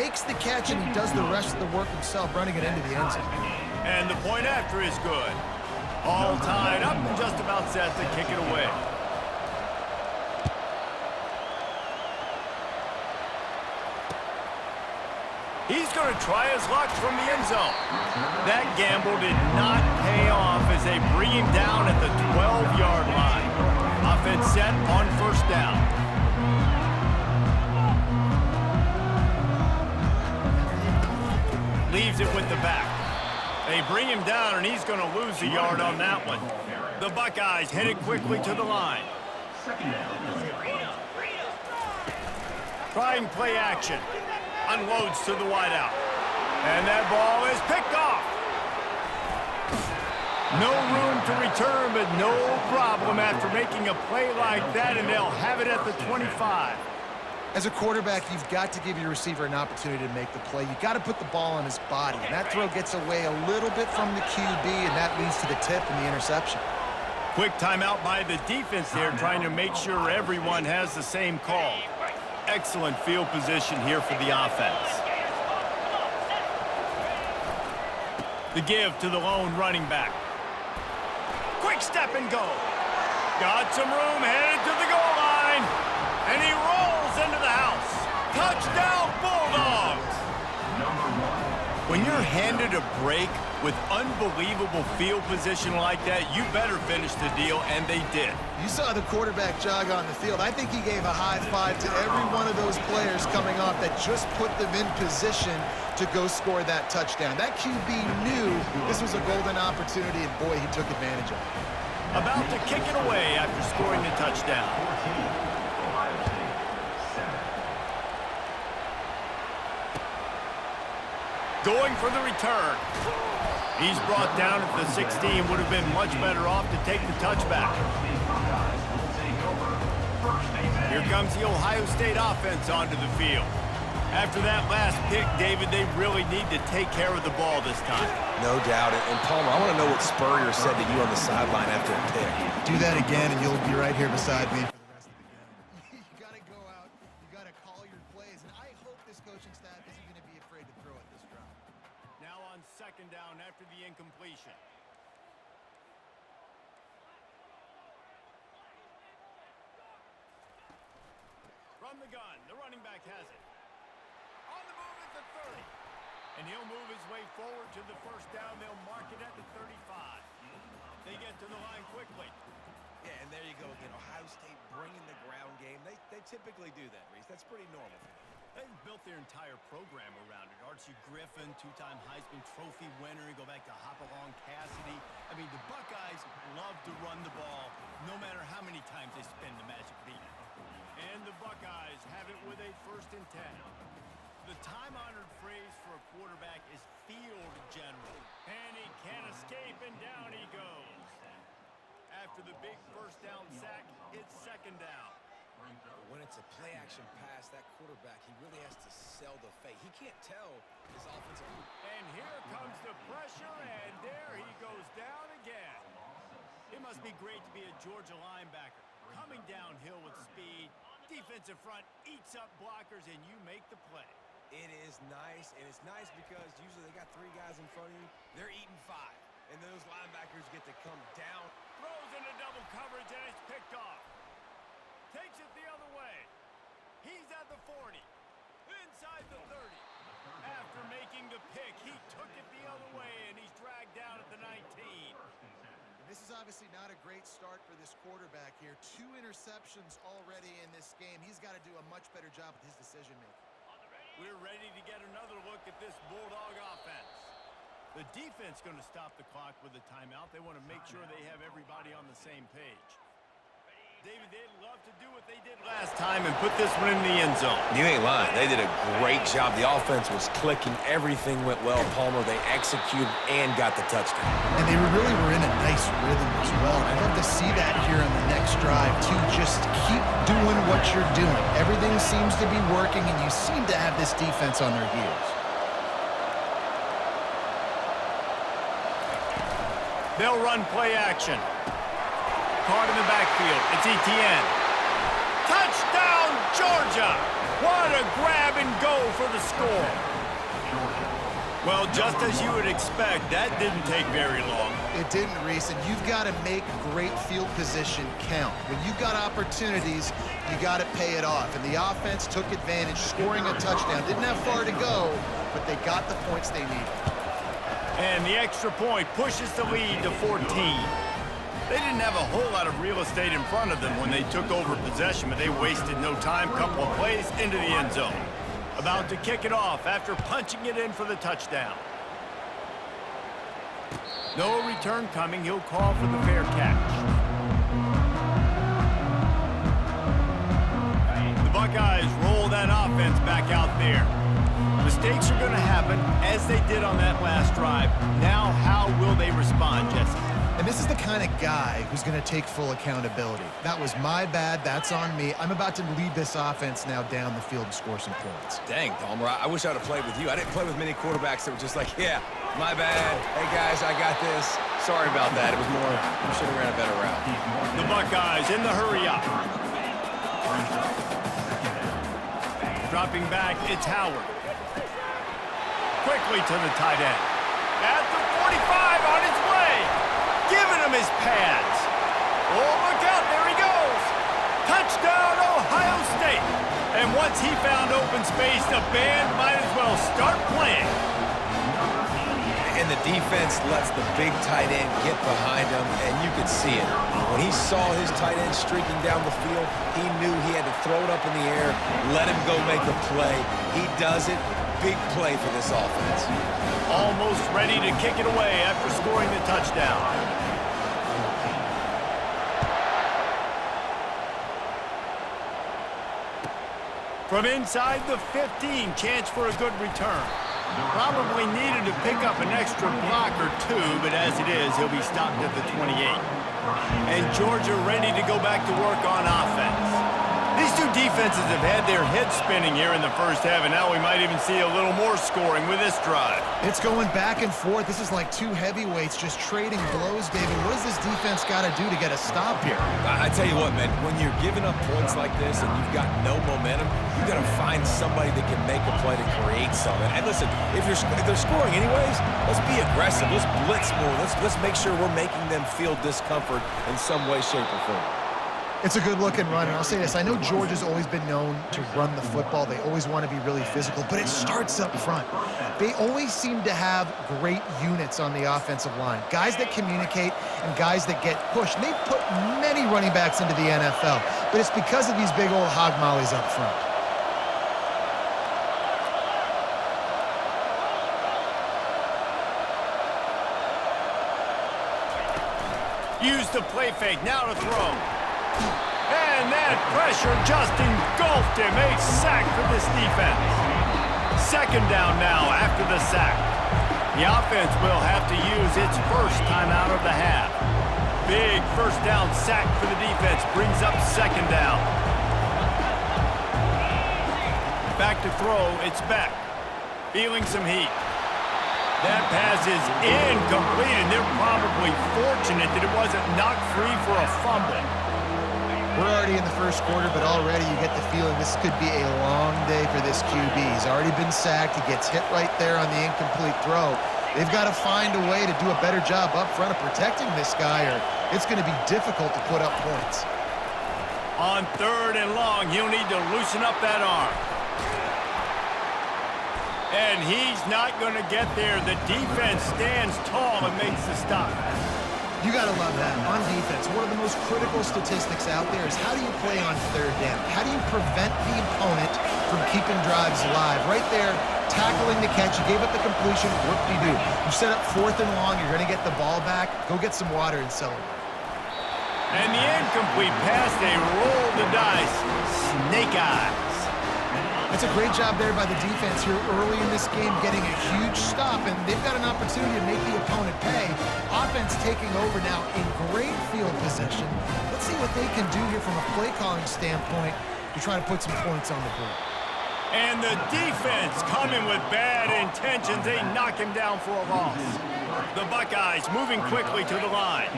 makes the catch, and he does the rest of the work himself, running it into the end zone. And the point after is good. All tied up and just about set to kick it away. He's going to try his luck from the end zone. That gamble did not pay off as they bring him down at the 12-yard line. Offense set on first down. Leaves it with the back. They bring him down, and he's going to lose a yard on that one. The Buckeyes headed quickly to the line. Trying play action. Unloads to the wideout. And that ball is picked off. No room to return, but no problem after making a play like that, and they'll have it at the 25. As a quarterback, you've got to give your receiver an opportunity to make the play. You've got to put the ball on his body, and that throw gets away a little bit from the QB, and that leads to the tip and the interception. Quick timeout by the defense there, trying to make sure everyone has the same call. Excellent field position here for the offense. The give to the lone running back. Quick step and go. Got some room, headed to the goal line. And he rolls into the house. Touchdown, Bulldogs! When you're handed a break with unbelievable field position like that, you better finish the deal, and they did. You saw the quarterback jog on the field. I think he gave a high five to every one of those players coming off that just put them in position to go score that touchdown. That QB knew this was a golden opportunity, and boy, he took advantage of it. About to kick it away after scoring the touchdown. Going for the return. He's brought down at the 16. Would have been much better off to take the touchback. Here comes the Ohio State offense onto the field. After that last pick, David, they really need to take care of the ball this time. No doubt. And Palmer, I want to know what Spurrier said to you on the sideline after a pick. Do that again, and you'll be right here beside me for the rest of the game. You got to go out. You got to call your plays, and I hope this coaching staff isn't going to be afraid to throw at this drive. Now on second down after the incompletion. From the gun, the running back has it. On the move at the 30. And he'll move his way forward to the first down. They'll mark it at the 35. They get to the line quickly. Yeah, and there you go again. Ohio State bringing the ground game. They typically do that, Reese. That's pretty normal for them. They've built their entire program around it. Archie Griffin, two-time Heisman Trophy winner. You go back to Hopalong Cassidy. I mean, the Buckeyes love to run the ball no matter how many times they spin the magic beat. And the Buckeyes have it with a 1st and 10. The time-honored phrase for a quarterback is field general. And he can't escape, and down he goes. After the big first down sack, it's second down. When it's a play-action pass, that quarterback, he really has to sell the fake. He can't tell his offensive. And here comes the pressure, and there he goes down again. It must be great to be a Georgia linebacker. Coming downhill with speed, defensive front eats up blockers, and you make the play. It is nice, and it's nice because usually they got 3 guys in front of you. They're eating 5, and those linebackers get to come down. Throws into double coverage, and it's picked off. Takes it the other way. He's at the 40. Inside the 30. After making the pick, he took it the other way, and he's dragged down at the 19. This is obviously not a great start for this quarterback here. 2 interceptions already in this game. He's got to do a much better job with his decision-making. We're ready to get another look at this Bulldog offense. The defense going to stop the clock with a timeout. They want to make sure they have everybody on the same page. David, they'd love to do what they did last time and put this one in the end zone. You ain't lying. They did a great job. The offense was clicking. Everything went well. Palmer, they executed and got the touchdown. And they really were in a nice rhythm as well. I'd love to see that here on the next drive, too. Just keep doing what you're doing. Everything seems to be working, and you seem to have this defense on their heels. They'll run play action. Caught in the backfield. It's Etienne. Touchdown, Georgia! What a grab and go for the score. Well, just as you would expect, that didn't take very long. It didn't, Reese, and you've got to make great field position count. When you've got opportunities, you got to pay it off. And the offense took advantage, scoring a touchdown. Didn't have far to go, but they got the points they needed. And the extra point pushes the lead to 14. They didn't have a whole lot of real estate in front of them when they took over possession, but they wasted no time. Couple of plays into the end zone. About to kick it off after punching it in for the touchdown. No return coming. He'll call for the fair catch. The Buckeyes roll that offense back out there. Mistakes are going to happen, as they did on that last drive. Now, how will they respond, Jesse? And this is the kind of guy who's going to take full accountability. That was my bad. That's on me. I'm about to lead this offense now down the field and score some points. Dang, Palmer, I wish I would have played with you. I didn't play with many quarterbacks that were just like, yeah, my bad. Hey, guys, I got this. Sorry about that. It was more, we should have ran a better route. The Buckeyes in the hurry up. Dropping back, it's Howard. Quickly to the tight end. At the 45, on his way. Giving him his pads. Oh, look out, there he goes. Touchdown, Ohio State. And once he found open space, the band might as well start playing. And the defense lets the big tight end get behind him, and you could see it. When he saw his tight end streaking down the field, he knew he had to throw it up in the air, let him go make a play. He does it. Big play for this offense. Almost ready to kick it away after scoring the touchdown. From inside the 15, chance for a good return. Probably needed to pick up an extra block or two, but as it is, he'll be stopped at the 28. And Georgia ready to go back to work on offense. These two defenses have had their heads spinning here in the first half, and now we might even see a little more scoring with this drive. It's going back and forth. This is like two heavyweights just trading blows, David. What does this defense got to do to get a stop here? I tell you what, man, when you're giving up points like this and you've got no momentum, you've got to find somebody that can make a play to create something. And listen, if they're scoring anyways, let's be aggressive. Let's blitz more. Let's make sure we're making them feel discomfort in some way, shape, or form. It's a good-looking run, and I'll say this. I know Georgia's always been known to run the football. They always want to be really physical, but it starts up front. They always seem to have great units on the offensive line, guys that communicate and guys that get pushed. And they've put many running backs into the NFL, but it's because of these big old hog mollies up front. Use the play fake, now to throw. And that pressure just engulfed him. A sack for this defense. Second down now after the sack. The offense will have to use its first timeout of the half. Big first down sack for the defense brings up second down. Back to throw, it's Beck. Feeling some heat. That pass is incomplete, and they're probably fortunate that it wasn't knocked free for a fumble. We're already in the first quarter, but already you get the feeling this could be a long day for this QB. He's already been sacked. He gets hit right there on the incomplete throw. They've got to find a way to do a better job up front of protecting this guy, or it's going to be difficult to put up points. On third and long, he'll need to loosen up that arm. And he's not going to get there. The defense stands tall and makes the stop. You got to love that. On defense, one of the most critical statistics out there is how do you play on third down? How do you prevent the opponent from keeping drives alive? Right there, tackling the catch. You gave up the completion. What do you do? You set up fourth and long. You're going to get the ball back. Go get some water and celebrate. And the incomplete pass, they roll the dice. Snake eyes. It's a great job there by the defense here early in this game, getting a huge stop, and they've got an opportunity to make the opponent pay. Offense taking over now in great field position. Let's see what they can do here from a play calling standpoint to try to put some points on the board. And the defense coming with bad intentions. They knock him down for a loss. The Buckeyes moving quickly to the line.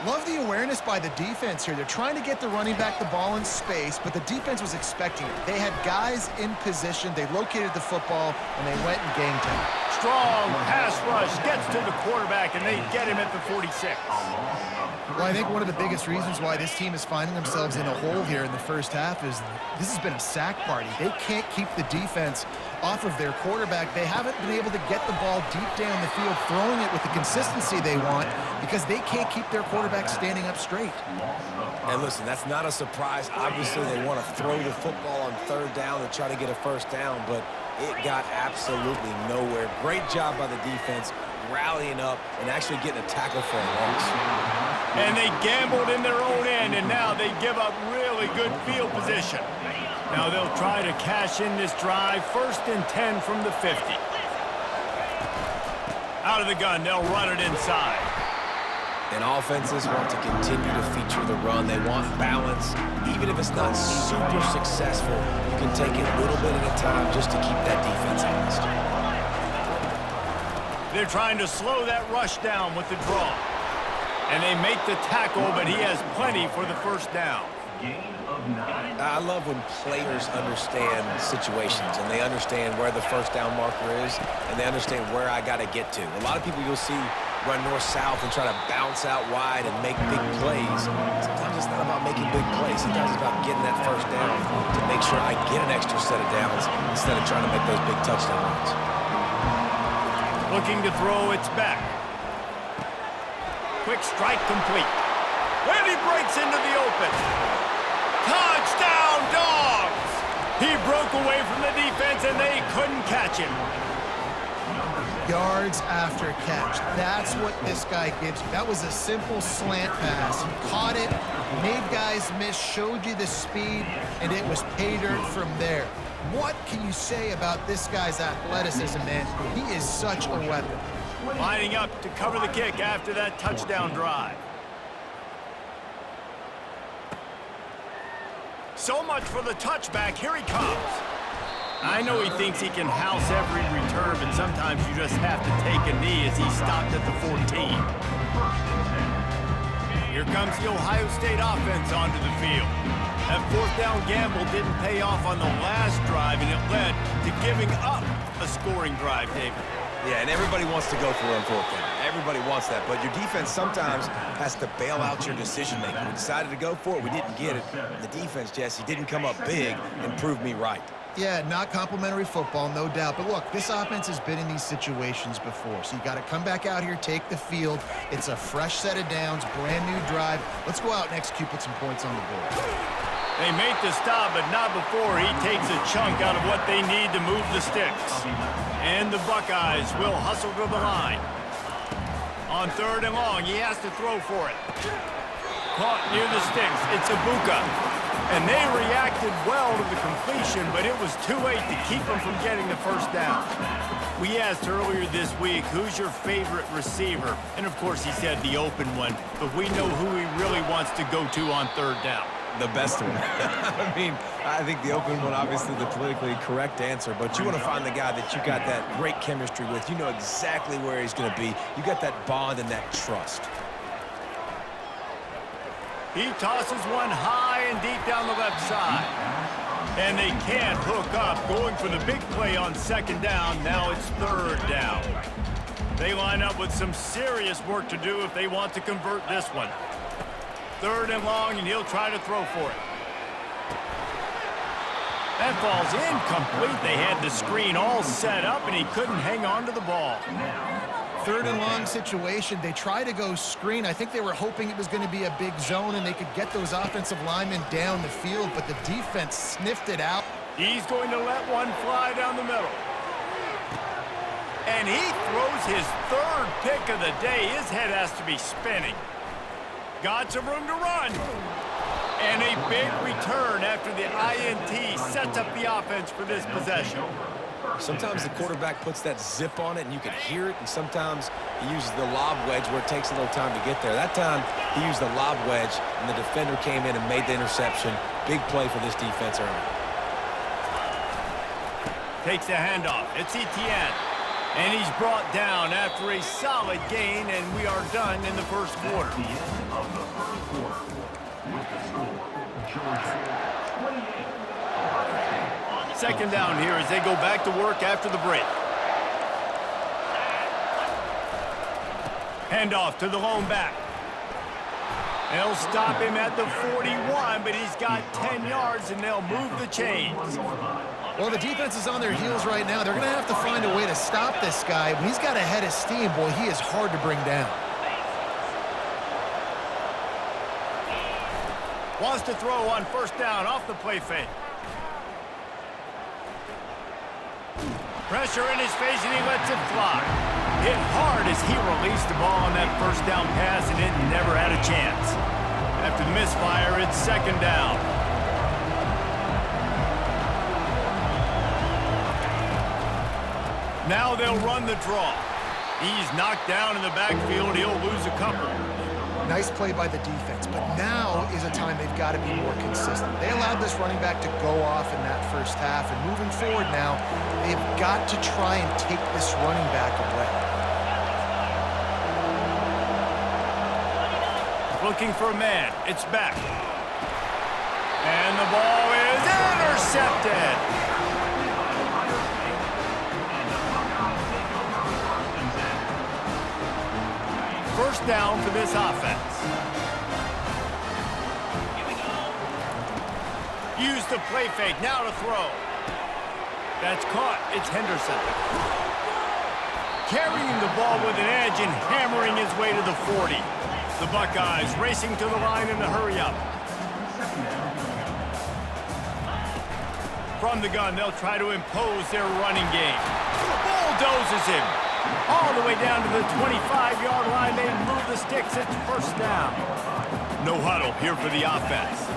Love the awareness by the defense here. They're trying to get the running back the ball in space, but the defense was expecting it. They had guys in position. They located the football, and they went and gamed him. Strong pass rush gets to the quarterback, and they get him at the 46. Well, I think one of the biggest reasons why this team is finding themselves in a hole here in the first half is this has been a sack party. They can't keep the defense off of their quarterback. They haven't been able to get the ball deep down the field, throwing it with the consistency they want because they can't keep their quarterback standing up straight. And listen, that's not a surprise. Obviously, they want to throw the football on third down and try to get a first down, but it got absolutely nowhere. Great job by the defense, rallying up and actually getting a tackle for a loss. And they gambled in their own end, and now they give up really good field position. Now they'll try to cash in this drive. 1st and 10 from the 50. Out of the gun, they'll run it inside. And offenses want to continue to feature the run. They want balance. Even if it's not super successful, you can take it a little bit at a time just to keep that defense honest. They're trying to slow that rush down with the draw. And they make the tackle, but he has plenty for the first down. I love when players understand situations and they understand where the first down marker is and they understand where I got to get to. A lot of people you'll see run north-south and try to bounce out wide and make big plays. Sometimes it's not about making big plays. Sometimes it's about getting that first down to make sure I get an extra set of downs instead of trying to make those big touchdown runs. Looking to throw, it's back. Quick strike complete. And he breaks into the open. Touchdown, Dogs! He broke away from the defense, and they couldn't catch him. Yards after catch. That's what this guy gives you. That was a simple slant pass. He caught it, made guys miss, showed you the speed, and it was pay dirt from there. What can you say about this guy's athleticism, man? He is such a weapon. Lining up to cover the kick after that touchdown drive. So much for the touchback. Here he comes. I know he thinks he can house every return, but sometimes you just have to take a knee as he stopped at the 14. Here comes the Ohio State offense onto the field. That 4th down gamble didn't pay off on the last drive, and it led to giving up a scoring drive, David. Yeah, and everybody wants to go for it on 4th down. Everybody wants that, but your defense sometimes has to bail out your decision-making. We decided to go for it. We didn't get it. The defense, Jesse, didn't come up big and prove me right. Yeah, not complimentary football, no doubt. But look, this offense has been in these situations before. So you got to come back out here, take the field. It's a fresh set of downs, brand new drive. Let's go out and execute, put some points on the board. They make the stop, but not before he takes a chunk out of what they need to move the sticks. And the Buckeyes will hustle to the line. On 3rd and long, he has to throw for it. Caught near the sticks. It's Ibuka. And they reacted well to the completion, but it was too late to keep them from getting the first down. We asked earlier this week, who's your favorite receiver? And of course, he said the open one, but we know who he really wants to go to on 3rd down. The best one. I mean, I think the open one, obviously the politically correct answer, but you want to find the guy that you got that great chemistry with. You know exactly where he's going to be. You got that bond and that trust. He tosses one high and deep down the left side. And they can't hook up, going for the big play on 2nd down. Now it's 3rd down. They line up with some serious work to do if they want to convert this one. 3rd and long, and he'll try to throw for it. That ball's incomplete. They had the screen all set up, and he couldn't hang on to the ball. 3rd and long situation. They try to go screen. I think they were hoping it was going to be a big zone and they could get those offensive linemen down the field, but the defense sniffed it out. He's going to let one fly down the middle. And he throws his 3rd pick of the day. His head has to be spinning. Got some room to run. And a big return after the INT sets up the offense for this possession. Sometimes the quarterback puts that zip on it and you can hear it, and sometimes he uses the lob wedge where it takes a little time to get there. That time he used the lob wedge and the defender came in and made the interception. Big play for this defense early. Takes the handoff. It's Etienne. And he's brought down after a solid gain, and we are done in the first quarter. At the end of the first quarter, with the score, Georgia 28. Second down here as they go back to work after the break. Handoff to the lone back. They'll stop him at the 41, but he's got 10 yards, and they'll move the chains. Well, the defense is on their heels right now. They're going to have to find a way to stop this guy. When he's got a head of steam, boy, he is hard to bring down. Wants to throw on first down off the play fake. Pressure in his face, and he lets it fly. Hit hard as he released the ball on that first down pass, and it never had a chance. After the misfire, it's second down. Now they'll run the draw. He's knocked down in the backfield. He'll lose a couple. Nice play by the defense, but now is a time they've got to be more consistent. They allowed this running back to go off in that first half, and moving forward now, they've got to try and take this running back away. Looking for a man. It's back. And the ball is intercepted. First down for this offense. Use the play fake. Now to throw. That's caught. It's Henderson. Carrying the ball with an edge and hammering his way to the 40. The Buckeyes racing to the line in a hurry up. From the gun, they'll try to impose their running game. Bulldozes him. All the way down to the 25-yard line. They move the sticks. It's first down. No huddle here for the offense.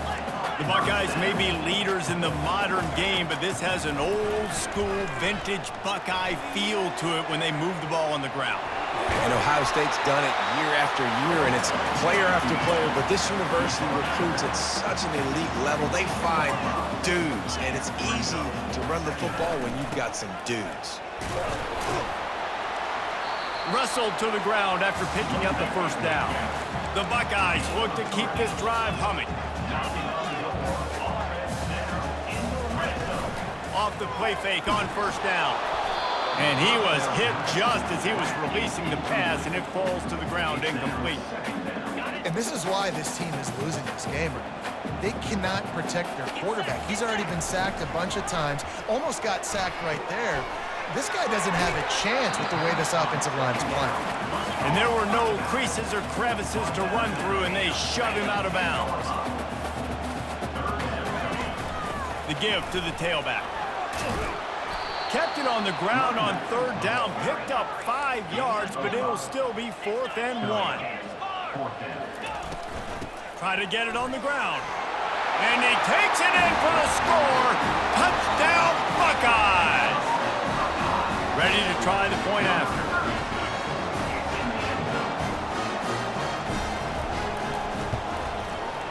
The Buckeyes may be leaders in the modern game, but this has an old-school, vintage Buckeye feel to it when they move the ball on the ground. And Ohio State's done it year after year, and it's player after player. But this university recruits at such an elite level. They find dudes, and it's easy to run the football when you've got some dudes. Wrestled to the ground after picking up the first down. The Buckeyes look to keep this drive humming. Off the play fake on first down. And he was hit just as he was releasing the pass, and it falls to the ground incomplete. And this is why this team is losing this game right now. They cannot protect their quarterback. He's already been sacked a bunch of times, almost got sacked right there. This guy doesn't have a chance with the way this offensive line is playing. And there were no creases or crevices to run through, and they shove him out of bounds. The give to the tailback. Kept it on the ground on third down, picked up 5 yards, but it'll still be 4th and 1. Try to get it on the ground. And he takes it in for the score. Touchdown, Buckeyes! Ready to try the point after.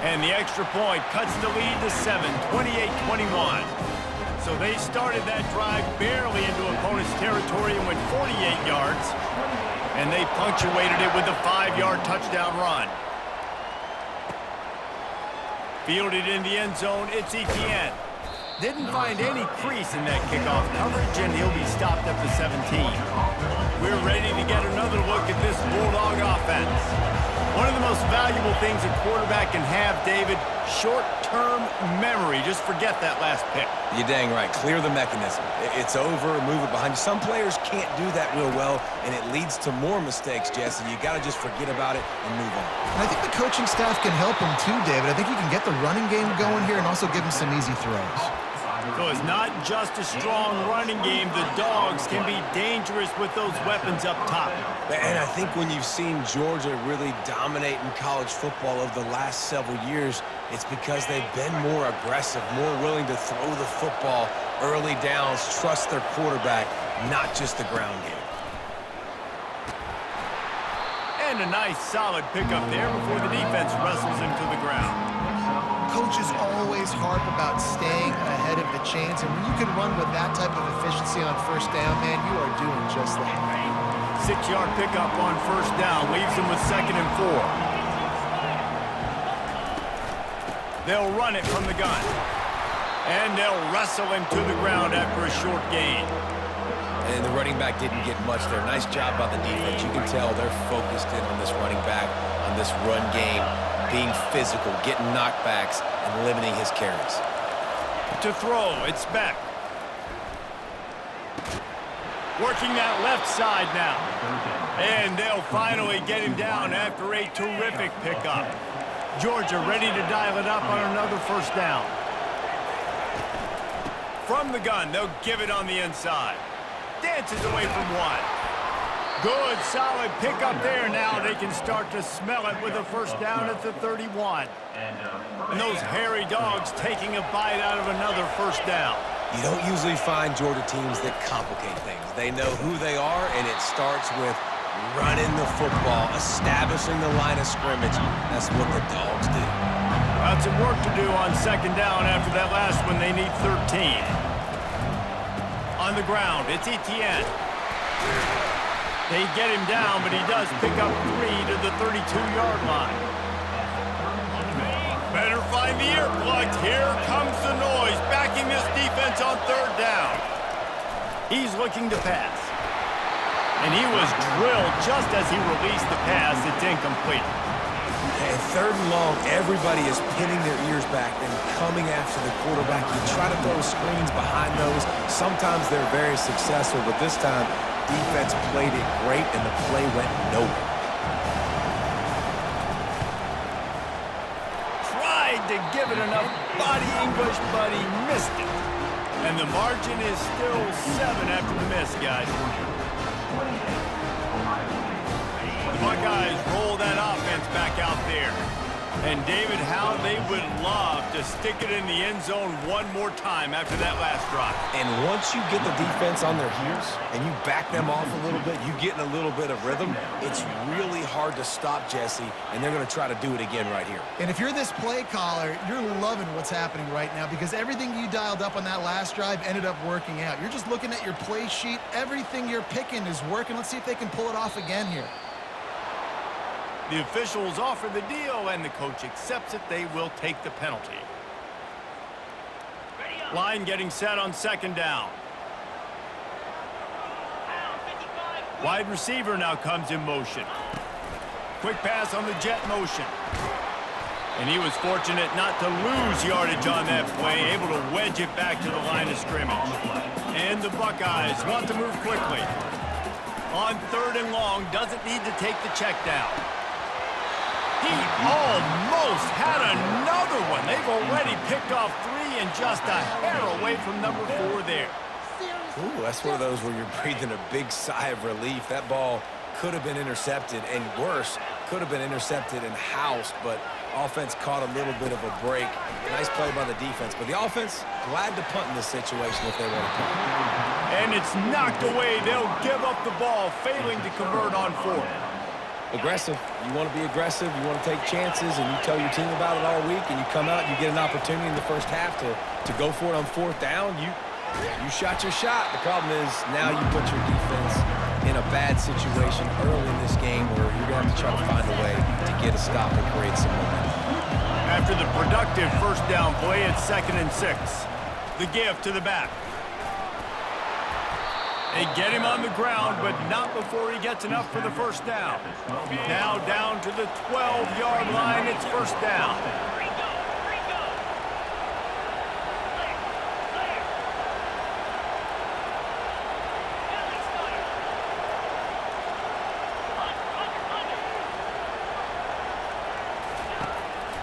And the extra point cuts the lead to 7, 28-21. So they started that drive barely into opponent's territory and went 48 yards. And they punctuated it with a 5-yard touchdown run. Fielded in the end zone, it's Etienne. Didn't find any crease in that kickoff coverage, and he'll be stopped at the 17. We're ready to get another look at this Bulldog offense. One of the most valuable things a quarterback can have, David, short-term memory. Just forget that last pick. You're dang right. Clear the mechanism. It's over, move it behind you. Some players can't do that real well, and it leads to more mistakes, Jesse. You got to just forget about it and move on. And I think the coaching staff can help him too, David. I think you can get the running game going here and also give him some easy throws. So it's not just a strong running game. The Dogs can be dangerous with those weapons up top. And I think when you've seen Georgia really dominate in college football over the last several years, it's because they've been more aggressive, more willing to throw the football early downs, trust their quarterback, not just the ground game. And a nice solid pickup there before the defense wrestles him to the ground. coaches always harp about staying ahead of the chains, and when you can run with that type of efficiency on first down, man, you are doing just that. 6-yard pickup on first down leaves them with 2nd and 4. They'll run it from the gun. And they'll wrestle him to the ground after a short gain. And the running back didn't get much there. Nice job by the defense. You can tell they're focused in on this running back, on this run game, being physical, getting knockbacks, and limiting his carries. To throw, it's Beck. Working that left side now. And they'll finally get him down after a terrific pickup. Georgia ready to dial it up on another first down. From the gun, they'll give it on the inside. Dances away from one. Good, solid pickup there. Now they can start to smell it with a first down at the 31. And those hairy dogs taking a bite out of another first down. You don't usually find Georgia teams that complicate things. They know who they are, and it starts with running the football, establishing the line of scrimmage. That's what the dogs do. Got some work to do on 2nd down after that last one. They need 13. On the ground, it's Etienne. They get him down, but he does pick up 3 to the 32-yard line. Better find the earplugs. Here comes the noise, backing this defense on 3rd down. He's looking to pass. And he was drilled just as he released the pass. It's incomplete. And 3rd and long, everybody is pinning their ears back and coming after the quarterback. You try to throw screens behind those. Sometimes they're very successful, but this time, defense played it great, and the play went nowhere. Tried to give it enough body English, but he missed it. And the margin is still 7 after the miss, guys. The Buckeyes roll that offense back out there. And, David, how they would love to stick it in the end zone one more time after that last drive. And once you get the defense on their heels and you back them off a little bit, you get in a little bit of rhythm, it's really hard to stop Jesse, and they're going to try to do it again right here. And if you're this play caller, you're loving what's happening right now because everything you dialed up on that last drive ended up working out. You're just looking at your play sheet. Everything you're picking is working. Let's see if they can pull it off again here. The officials offer the deal, and the coach accepts it. They will take the penalty. Line getting set on 2nd down. Wide receiver now comes in motion. Quick pass on the jet motion. And he was fortunate not to lose yardage on that play, able to wedge it back to the line of scrimmage. And the Buckeyes want to move quickly. On 3rd and long, doesn't need to take the check down. He almost had another one. They've already picked off 3 and just a hair away from number 4 there. Ooh, that's one of those where you're breathing a big sigh of relief. That ball could have been intercepted, and worse, could have been intercepted and housed, but offense caught a little bit of a break. Nice play by the defense, but the offense, glad to punt in this situation if they want to punt. And it's knocked away. They'll give up the ball, failing to convert on 4th. Aggressive. You want to be aggressive. You want to take chances, and you tell your team about it all week, and you come out and you get an opportunity in the first half to go for it on 4th down. You shot your shot. The problem is now you put your defense in a bad situation early in this game where you're going to have to try to find a way to get a stop and create some momentum. After the productive first down play, it's 2nd and 6. The give to the back. They get him on the ground, but not before he gets enough for the first down. Now down to the 12-yard line, it's first down.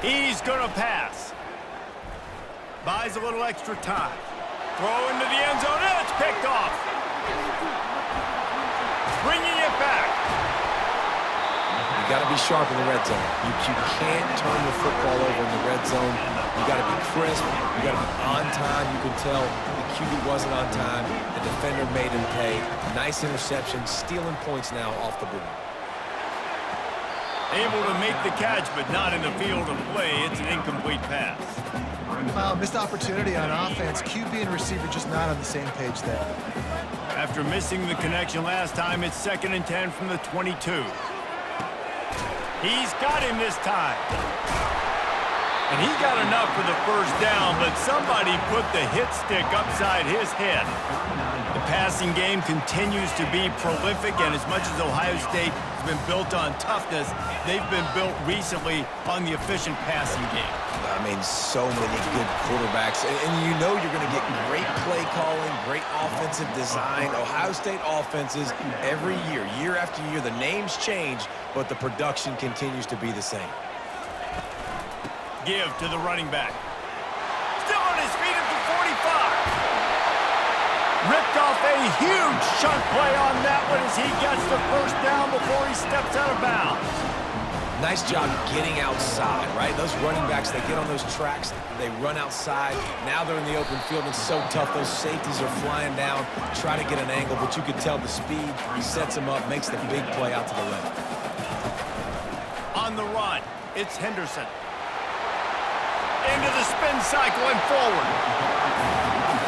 He's going to pass. Buys a little extra time. Throw into the end zone, and it's picked off. Bringing it back. You got to be sharp in the red zone. You can't turn the football over in the red zone. You got to be crisp. You got to be on time. You can tell the QB wasn't on time. The defender made him pay. Nice interception, stealing points now off the board. Able to make the catch, but not in the field of play. It's an incomplete pass. Missed opportunity on offense. QB and receiver just not on the same page there. After missing the connection last time, it's 2nd and 10 from the 22. He's got him this time. And he got enough for the first down, but somebody put the hit stick upside his head. The passing game continues to be prolific, and as much as Ohio State has been built on toughness, they've been built recently on the efficient passing game. I mean, so many good quarterbacks. And you know you're going to get great play calling, great offensive design. Ohio State offenses every year, year after year, the names change, but the production continues to be the same. Give to the running back. Still on his feet at the 45. Ripped off a huge chunk play on that one as he gets the first down before he steps out of bounds. Nice job getting outside, right? Those running backs, they get on those tracks, they run outside. Now they're in the open field. It's so tough. Those safeties are flying down, try to get an angle, but you can tell the speed. He sets them up, makes the big play out to the left. On the run, it's Henderson. Into the spin cycle and forward.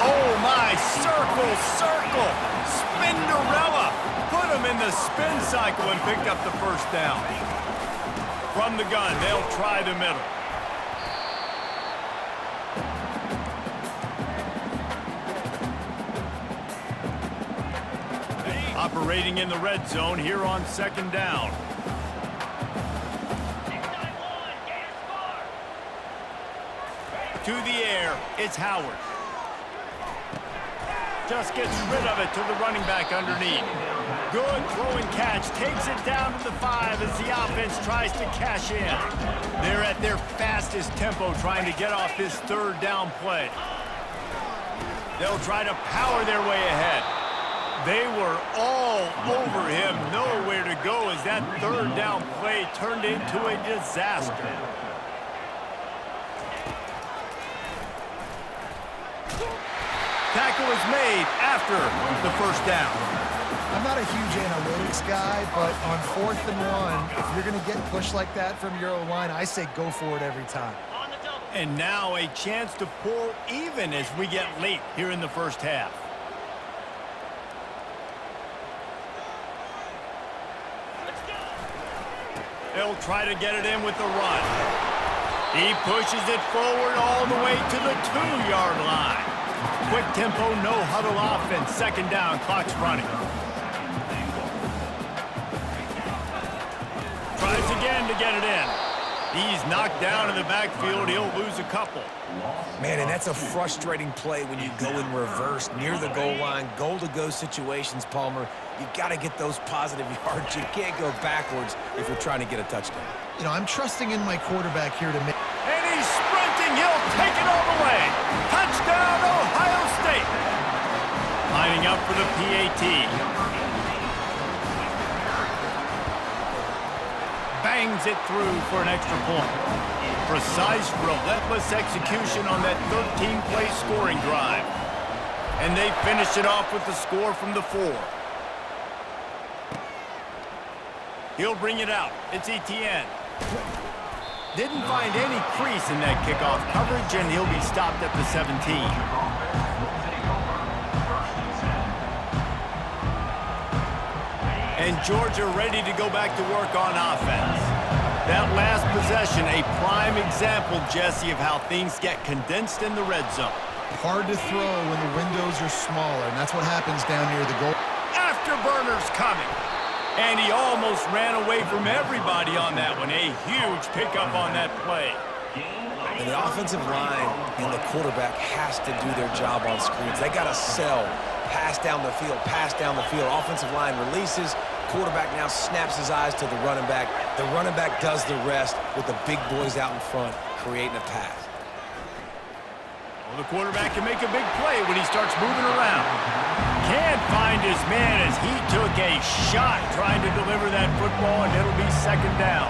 Oh, my, circle, circle. Spinderella. Put him in the spin cycle and picked up the first down. From the gun, they'll try the middle. Operating in the red zone here on 2nd down. To the air, it's Howard. Just gets rid of it to the running back underneath. Good throwing catch, takes it down to the 5 as the offense tries to cash in. They're at their fastest tempo trying to get off this 3rd down play. They'll try to power their way ahead. They were all over him, nowhere to go as that 3rd down play turned into a disaster. Tackle is made after the first down. I'm not a huge analytics guy, but on 4th and 1, if you're going to get pushed like that from your O-line, I say go for it every time. And now a chance to pull even as we get late here in the first half. They'll try to get it in with the run. He pushes it forward all the way to the 2-yard line. Quick tempo, no huddle offense. 2nd down, clock's running. Tries again to get it in. He's knocked down in the backfield. He'll lose a couple. Man, and that's a frustrating play when you go in reverse near the goal line, goal-to-go situations, Palmer. You got to get those positive yards. You can't go backwards if you're trying to get a touchdown. You know, I'm trusting in my quarterback here to make... And he's sprinting. He'll take it all the way. Touchdown, Ohio State. Lining up for the PAT. Bangs it through for an extra point. Precise, relentless execution on that 13-play scoring drive. And they finish it off with the score from the 4. He'll bring it out. It's Etienne. Didn't find any crease in that kickoff coverage, and he'll be stopped at the 17. And Georgia ready to go back to work on offense. That last possession, a prime example, Jesse, of how things get condensed in the red zone. Hard to throw when the windows are smaller, and that's what happens down near the goal. Afterburner's coming. And he almost ran away from everybody on that one. A huge pickup on that play. And the offensive line and the quarterback has to do their job on screens. They got to sell. Pass down the field, pass down the field. Offensive line releases. Quarterback now snaps his eyes to the running back. The running back does the rest with the big boys out in front, creating a pass. Well, the quarterback can make a big play when he starts moving around. Can't find his man as he took a shot trying to deliver that football, and it'll be 2nd down.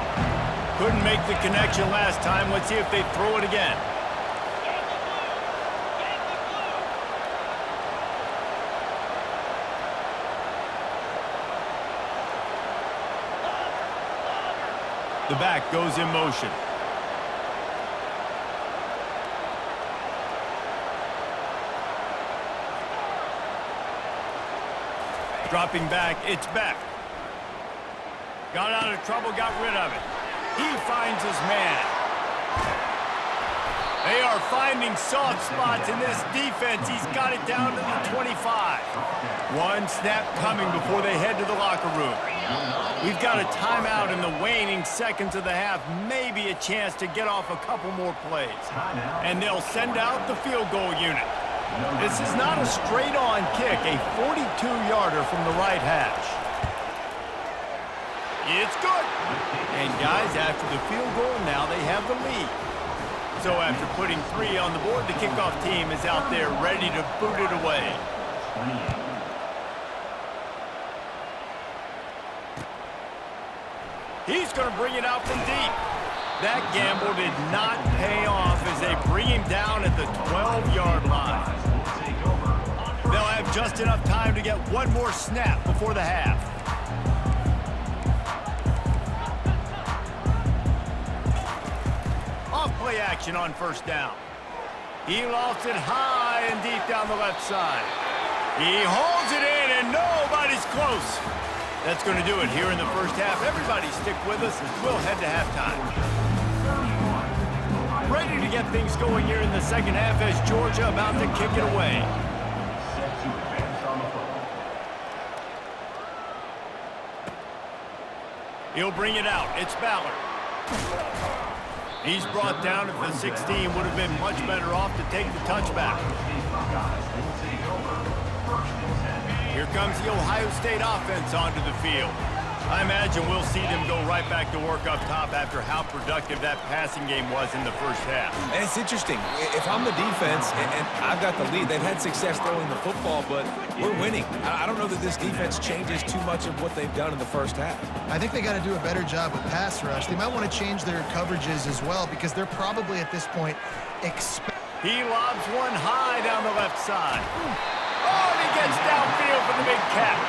Couldn't make the connection last time. Let's see if they throw it again. The back goes in motion. Dropping back, it's Beck. Got out of trouble, got rid of it. He finds his man. They are finding soft spots in this defense. He's got it down to the 25. One snap coming before they head to the locker room. We've got a timeout in the waning seconds of the half. Maybe a chance to get off a couple more plays. And they'll send out the field goal unit. This is not a straight-on kick, a 42-yarder from the right hash. It's good. And guys, after the field goal, now they have the lead. So after putting 3 on the board, the kickoff team is out there ready to boot it away. He's going to bring it out from deep. That gamble did not pay off as they bring him down at the 12-yard line. They'll have just enough time to get one more snap before the half. Off-play action on first down. He lofts it high and deep down the left side. He holds it in, and nobody's close. That's going to do it here in the first half. Everybody stick with us. We'll head to halftime. Ready to get things going here in the second half as Georgia about to kick it away. He'll bring it out. It's Ballard. He's brought down at the 16. Would have been much better off to take the touchback. Here comes the Ohio State offense onto the field. I imagine we'll see them go right back to work up top after how productive that passing game was in the first half. And it's interesting. If I'm the defense and I've got the lead, they've had success throwing the football, but we're winning. I don't know that this defense changes too much of what they've done in the first half. I think they got to do a better job with pass rush. They might want to change their coverages as well because they're probably at this point He lobs one high down the left side. Oh, and he gets downfield for the big catch.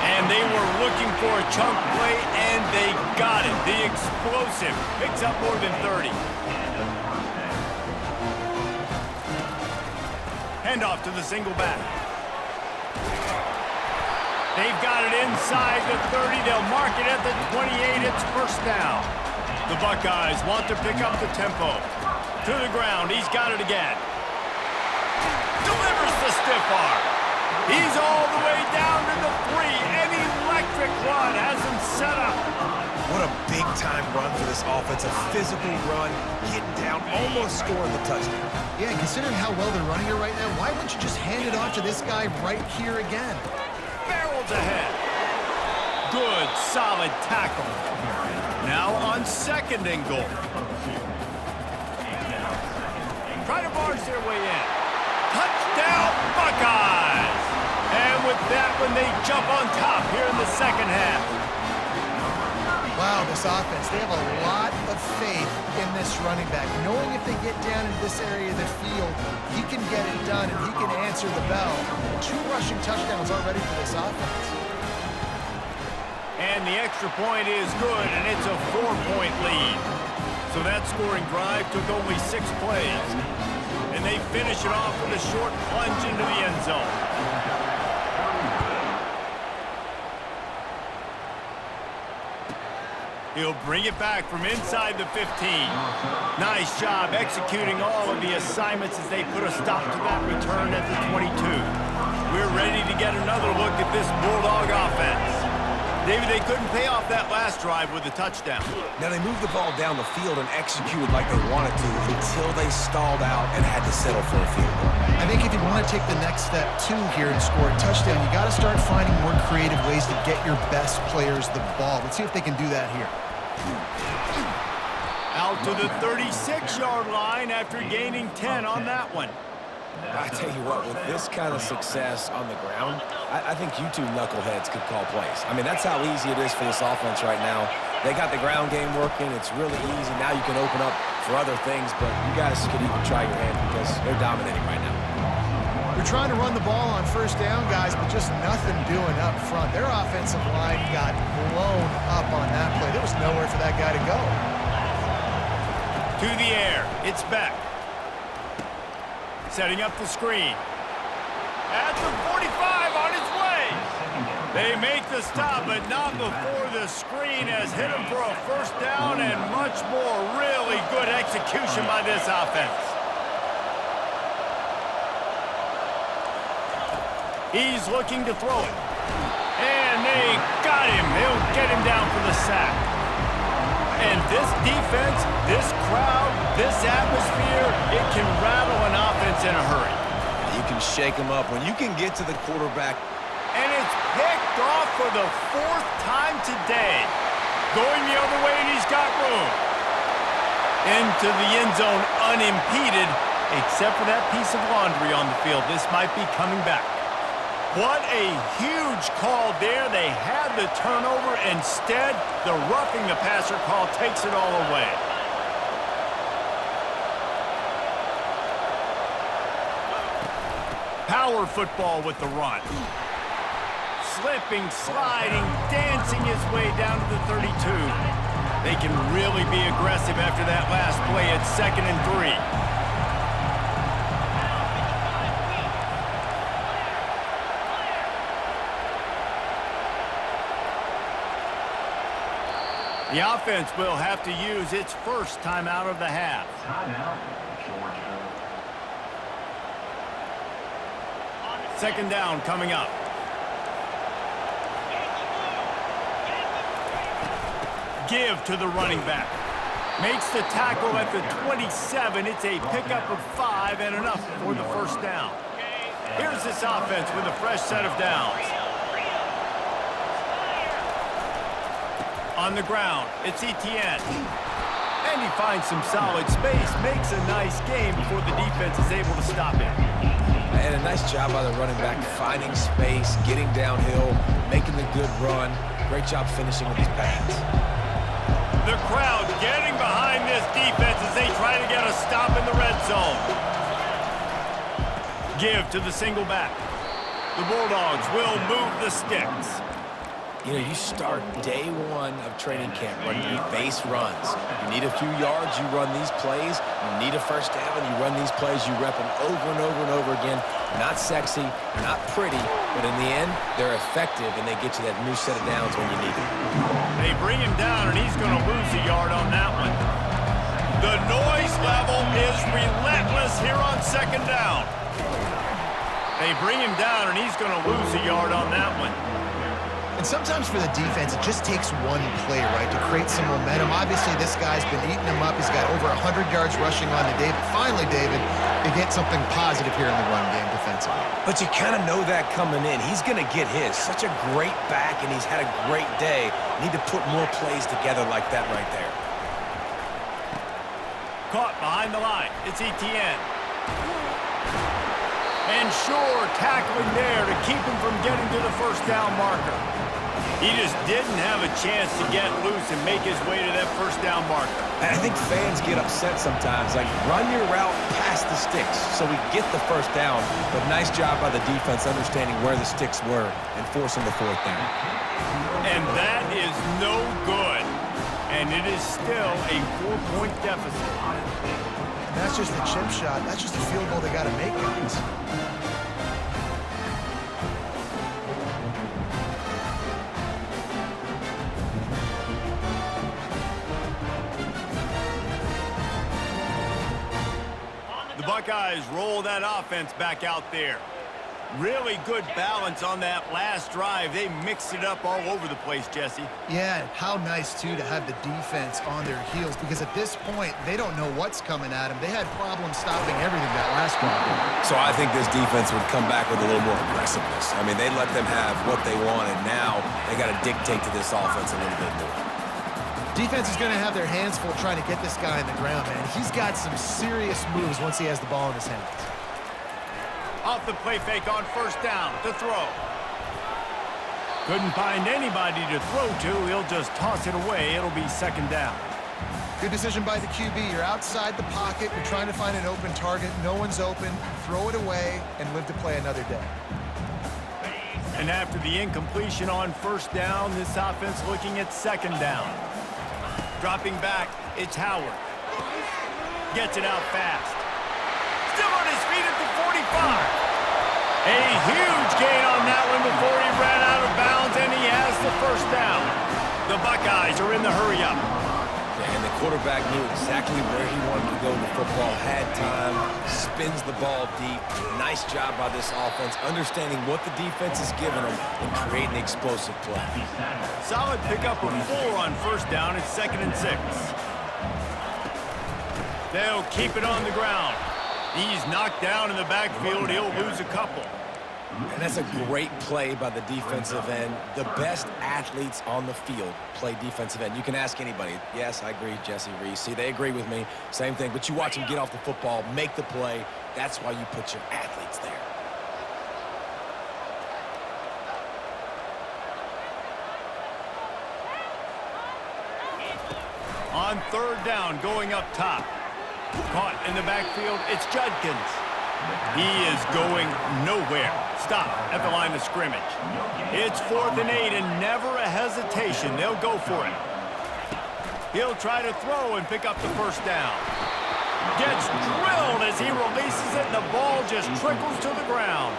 And they were looking for a chunk play, and they got it. The explosive picks up more than 30. Handoff to the single back. They've got it inside the 30. They'll mark it at the 28. It's first down. The Buckeyes want to pick up the tempo. To the ground. He's got it again. Delivers the stiff arm. He's all the way down to the 3. An electric run has him set up. What a big-time run for this offense. A physical run, getting down, almost scoring the touchdown. Yeah, considering how well they're running it right now, why wouldn't you just hand it off to this guy right here again? Barrels ahead. Good, solid tackle. Now on second and goal. Try to barge their way in. Touchdown, Buckeyes! And with that one, they jump on top here in the second half. Wow, this offense, they have a lot of faith in this running back. Knowing if they get down in this area of the field, he can get it done and he can answer the bell. 2 rushing touchdowns already for this offense. And the extra point is good, and it's a 4-point lead. So that scoring drive took only 6 plays. And they finish it off with a short plunge into the end zone. He'll bring it back from inside the 15. Nice job executing all of the assignments as they put a stop to that return at the 22. We're ready to get another look at this Bulldog offense. David, they couldn't pay off that last drive with a touchdown. Now, they moved the ball down the field and executed like they wanted to until they stalled out and had to settle for a field goal. I think if you want to take the next step, too, here and score a touchdown, you got to start finding more creative ways to get your best players the ball. Let's see if they can do that here. Out to the 36-yard line after gaining 10 on that one. I tell you what, with this kind of success on the ground, I think you two knuckleheads could call plays. I mean, that's how easy it is for this offense right now. They got the ground game working. It's really easy. Now you can open up for other things, but you guys could even try your hand because they're dominating right now. We're trying to run the ball on first down, guys, but just nothing doing up front. Their offensive line got blown up on that play. There was nowhere for that guy to go. To the air. It's Beck. Setting up the screen. At the 45 on his way. They make the stop, but not before the screen has hit him for a first down and much more. Really good execution by this offense. He's looking to throw it. And they got him. They'll get him down for the sack. And this defense, this crowd, this atmosphere, it can rattle an offense in a hurry. You can shake them up. When you can get to the quarterback. And it's picked off for the 4th time today. Going the other way, and he's got room. Into the end zone unimpeded, except for that piece of laundry on the field. This might be coming back. What a huge call there. They had the turnover. Instead, the roughing the passer call takes it all away. Power football with the run. Slipping, sliding, dancing his way down to the 32. They can really be aggressive after that last play at 2nd and 3. The offense will have to use its first timeout of the half. Timeout, Georgia. 2nd down coming up. Give to the running back. Makes the tackle at the 27. It's a pickup of 5 and enough for the first down. Here's this offense with a fresh set of downs. On the ground, it's Etienne. And he finds some solid space, makes a nice game before the defense is able to stop him. And a nice job by the running back, finding space, getting downhill, making the good run. Great job finishing with his pads. The crowd getting behind this defense as they try to get a stop in the red zone. Give to the single back. The Bulldogs will move the sticks. You know, you start day 1 of training camp running your base runs. You need a few yards, you run these plays. You need a first down, you run these plays. You rep them over and over and over again. They're not sexy, they're not pretty, but in the end, they're effective, and they get you that new set of downs when you need them. They bring him down, and he's going to lose a yard on that one. The noise level is relentless here on 2nd down. They bring him down, and he's going to lose a yard on that one. And sometimes for the defense, it just takes one play, right, to create some momentum. Obviously, this guy's been eating him up. He's got over 100 yards rushing on the day. But finally, David, they get something positive here in the run game defensively. But you kind of know that coming in. He's going to get his. Such a great back, and he's had a great day. Need to put more plays together like that right there. Caught behind the line. It's Etienne. And sure, tackling there to keep him from getting to the first down marker. He just didn't have a chance to get loose and make his way to that first down marker. And I think fans get upset sometimes. Like, run your route past the sticks so we get the first down. But nice job by the defense understanding where the sticks were and forcing the 4th down. And that is no good. And it is still a 4-point deficit. And that's just a chip shot. That's just a field goal they got to make, guys. Buckeyes roll that offense back out there. Really good balance on that last drive. They mixed it up all over the place, Jesse. Yeah, how nice, too, to have the defense on their heels, because at this point, they don't know what's coming at them. They had problems stopping everything that last drive. So I think this defense would come back with a little more aggressiveness. I mean, they let them have what they wanted. Now they got to dictate to this offense a little bit more. Defense is going to have their hands full trying to get this guy in the ground, man. He's got some serious moves once he has the ball in his hands. Off the play fake on first down to throw. Couldn't find anybody to throw to. He'll just toss it away. It'll be 2nd down. Good decision by the QB. You're outside the pocket. You're trying to find an open target. No one's open. Throw it away and live to play another day. And after the incompletion on first down, this offense looking at second down. Dropping back, it's Howard. Gets it out fast. Still on his feet at the 45. A huge gain on that one before he ran out of bounds, and he has the first down. The Buckeyes are in the hurry-up. And the quarterback knew exactly where he wanted to go with the football, had time, spins the ball deep. Nice job by this offense, understanding what the defense is giving them and creating the explosive play. Solid pickup of 4 on first down. It's 2nd and 6. They'll keep it on the ground. He's knocked down in the backfield. He'll lose a couple. And that's a great play by the defensive end. The best athletes on the field play defensive end. You can ask anybody. Yes, I agree, Jesse Reese. See, they agree with me. Same thing. But you watch them get off the football, make the play. That's why you put your athletes there. On third down, going up top. Caught in the backfield, it's Judkins. He is going nowhere. Stop at the line of scrimmage. It's 4th and 8 and never a hesitation. They'll go for it. He'll try to throw and pick up the first down. Gets drilled as he releases it, and the ball just trickles to the ground.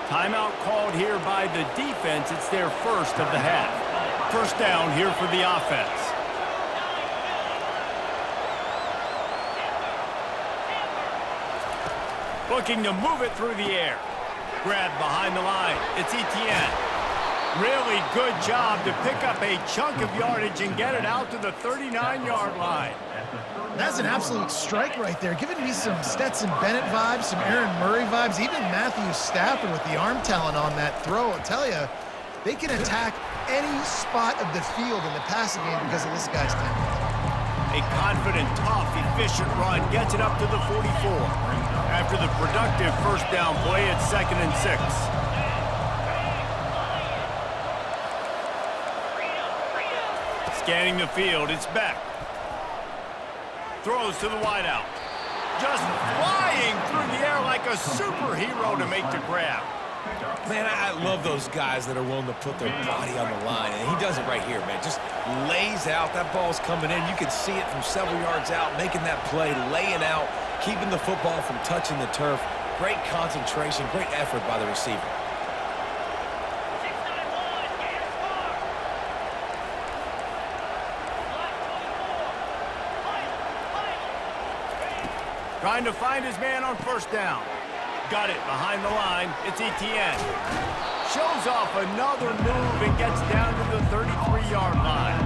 Timeout called here by the defense. It's their first of the half. First down here for the offense. Looking to move it through the air. Grab behind the line. It's Etienne. Really good job to pick up a chunk of yardage and get it out to the 39-yard line. That's an absolute strike right there. Giving me some Stetson Bennett vibes, some Aaron Murray vibes, even Matthew Stafford with the arm talent on that throw. I'll tell you, they can attack any spot of the field in the passing game because of this guy's talent. A confident, tough, efficient run gets it up to the 44. After the productive first down play, it's 2nd and 6. Scanning the field, it's Beck. Throws to the wideout. Just flying through the air like a superhero to make the grab. Man, I love those guys that are willing to put their body on the line, and he does it right here, man. Just lays out. That ball's coming in. You can see it from several yards out, making that play, laying out, keeping the football from touching the turf. Great concentration, great effort by the receiver. Trying to find his man on first down. Got it behind the line. It's Etienne. Shows off another move and gets down to the 33-yard line.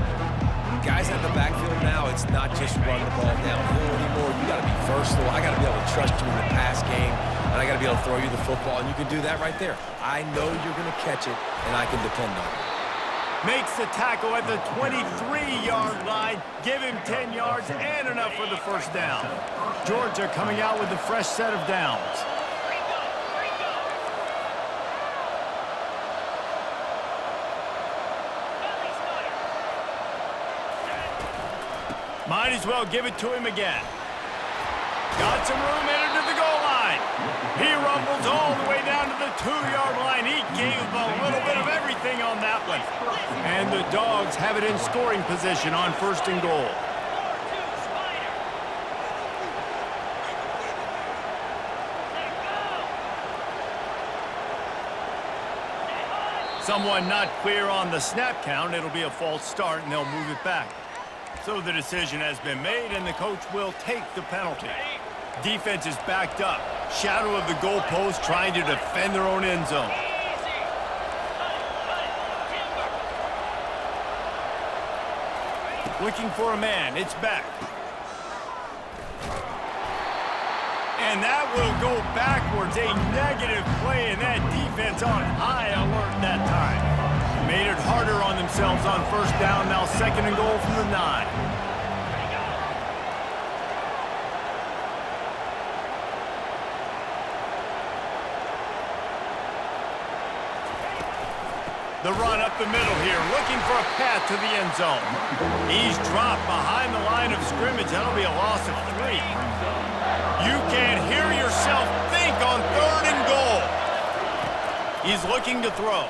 Guys at the backfield now, it's not just run the ball downhill anymore. You got to be versatile. I got to be able to trust you in the pass game, and I got to be able to throw you the football, and you can do that right there. I know you're going to catch it, and I can depend on it. Makes the tackle at the 23-yard line. Give him 10 yards and enough for the first down. Georgia coming out with a fresh set of downs. Might as well give it to him again. Got some room, entered to the goal line. He rumbles all the way down to the 2-yard line. He gave a little bit of everything on that one. And the Dogs have it in scoring position on 1st and goal. Someone not clear on the snap count. It'll be a false start, and they'll move it back. So the decision has been made, and the coach will take the penalty. Defense is backed up. Shadow of the goalpost, trying to defend their own end zone. Looking for a man. It's back. And that will go backwards. A negative play, and that defense on high alert that time. Made it harder on themselves on first down. Now 2nd and goal from the 9. The run up the middle here, looking for a path to the end zone. He's dropped behind the line of scrimmage. That'll be a loss of 3. You can hear yourself think on 3rd and goal. He's looking to throw.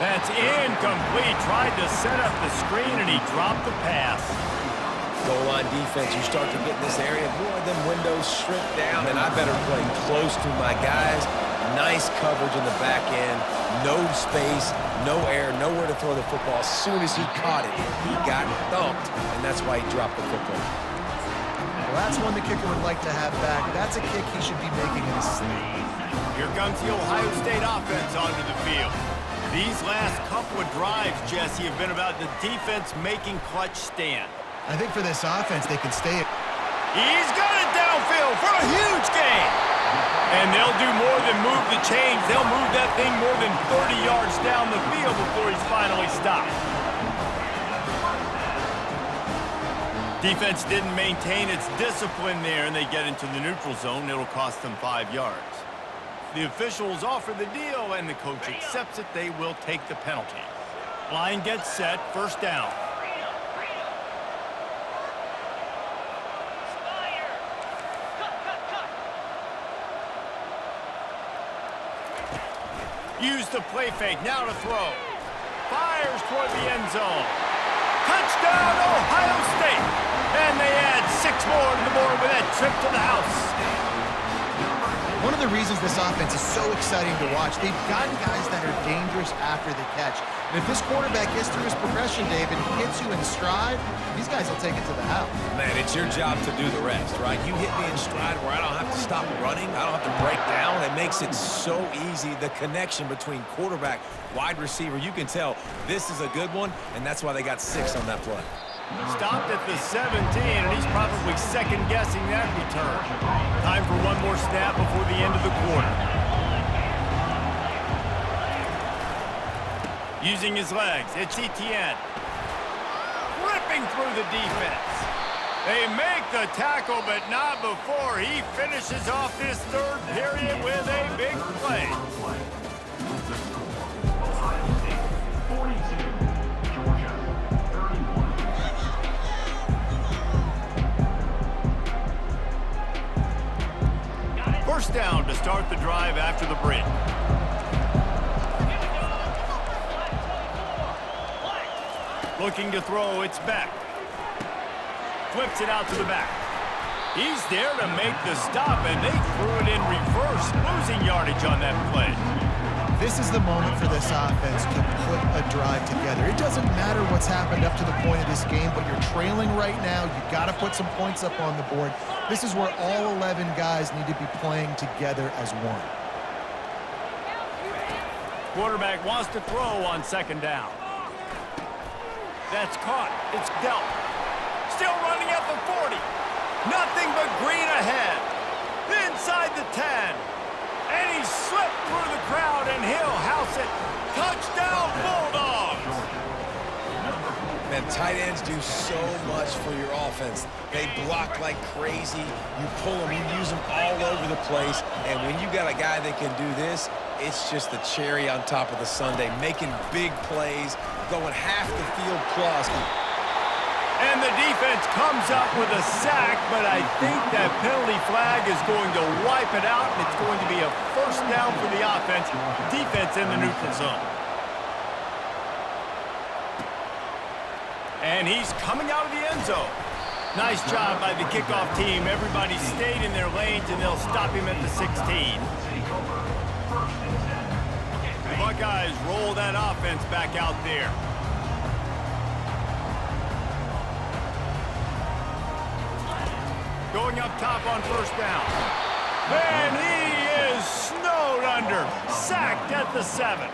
That's incomplete. Tried to set up the screen, and he dropped the pass. Goal line defense, you start to get in this area, more of them windows shrink down, and I better play close to my guys. Nice coverage in the back end. No space, no air, nowhere to throw the football. As soon as he caught it, he got thumped, and that's why he dropped the football. Well, that's one the kicker would like to have back. That's a kick he should be making in his sleep. Here comes the Ohio State offense onto the field. These last couple of drives, Jesse, have been about the defense making clutch stand. I think for this offense, they can stay. He's got it downfield for a huge gain. And they'll do more than move the chains. They'll move that thing more than 30 yards down the field before he's finally stopped. Defense didn't maintain its discipline there, and they get into the neutral zone. It'll cost them 5 yards. The officials offer the deal, and the coach accepts it. They will take the penalty. Line gets set, 1st down. Use the play fake, now to throw. Fires toward the end zone. Touchdown, Ohio State! And they add 6 more to the board with that trip to the house. One of the reasons this offense is so exciting to watch, they've gotten guys that are dangerous after the catch. And if this quarterback gets through his progression, David, and hits you in stride, these guys will take it to the house. Man, it's your job to do the rest, right? You hit me in stride where I don't have to stop running. I don't have to break down. It makes it so easy. The connection between quarterback, wide receiver, you can tell this is a good one, and that's why they got 6 on that play. Stopped at the 17, and he's probably second-guessing that return. Time for one more snap before the end of the quarter. Using his legs, it's Etienne. Ripping through the defense. They make the tackle, but not before he finishes off this 3rd period with a big play. Ohio State 42, Georgia 31. 1st down to start the drive after the break. Looking to throw, it's back. Flips it out to the back. He's there to make the stop, and they threw it in reverse, losing yardage on that play. This is the moment for this offense to put a drive together. It doesn't matter what's happened up to the point of this game, but you're trailing right now. You've got to put some points up on the board. This is where all 11 guys need to be playing together as one. Quarterback wants to throw on 2nd down. That's caught. It's dealt. Still running at the 40. Nothing but green ahead. Inside the 10. And he slipped through the crowd, and he'll house it. Touchdown, Bulldogs! Man, tight ends do so much for your offense. They block like crazy. You pull them, you use them all over the place. And when you got a guy that can do this, it's just the cherry on top of the sundae, making big plays, going half the field plus. And the defense comes up with a sack, but I think that penalty flag is going to wipe it out, and it's going to be a 1st down for the offense. Defense in the neutral zone. And he's coming out of the end zone. Nice job by the kickoff team. Everybody stayed in their lanes, and they'll stop him at the 16. The Buckeyes roll that offense back out there. Going up top on 1st down. And he is snowed under. Sacked at the 7.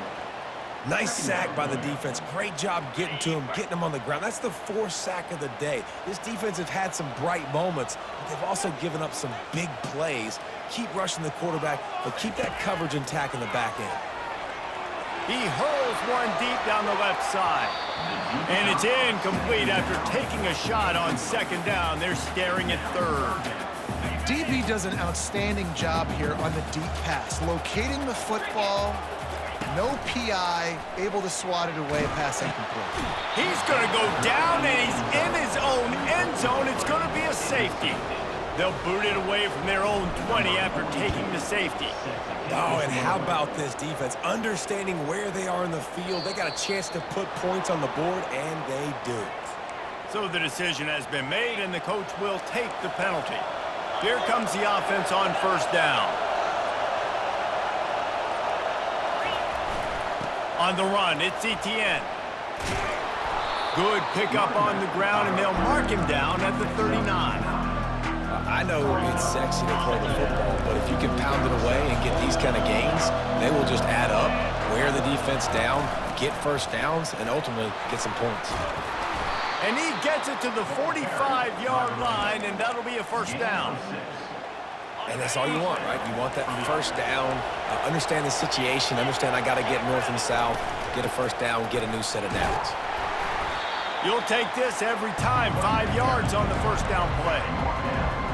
Nice sack by the defense. Great job getting to him, getting him on the ground. That's the 4th sack of the day. This defense have had some bright moments, but they've also given up some big plays. Keep rushing the quarterback, but keep that coverage intact in the back end. He hurls one deep down the left side. And it's incomplete after taking a shot on 2nd down. They're staring at 3rd. DB does an outstanding job here on the deep pass, locating the football No PI, able to swat it away, pass incomplete. He's going to go down, and he's in his own end zone. It's going to be a safety. They'll boot it away from their own 20 after taking the safety. Oh, and how about this defense? Understanding where they are in the field. They got a chance to put points on the board, and they do. So the decision has been made, and the coach will take the penalty. Here comes the offense on first down. On the run, it's Etienne. Good pickup on the ground, and they'll mark him down at the 39. I know it's sexy to throw the football, but if you can pound it away and get these kind of gains, they will just add up, wear the defense down, get first downs, and ultimately get some points. And he gets it to the 45-yard line, and that'll be a first down. And that's all you want, right? You want that first down, understand the situation, understand I got to get north and south, get a first down, get a new set of downs. You'll take this every time, 5 yards on the first down play.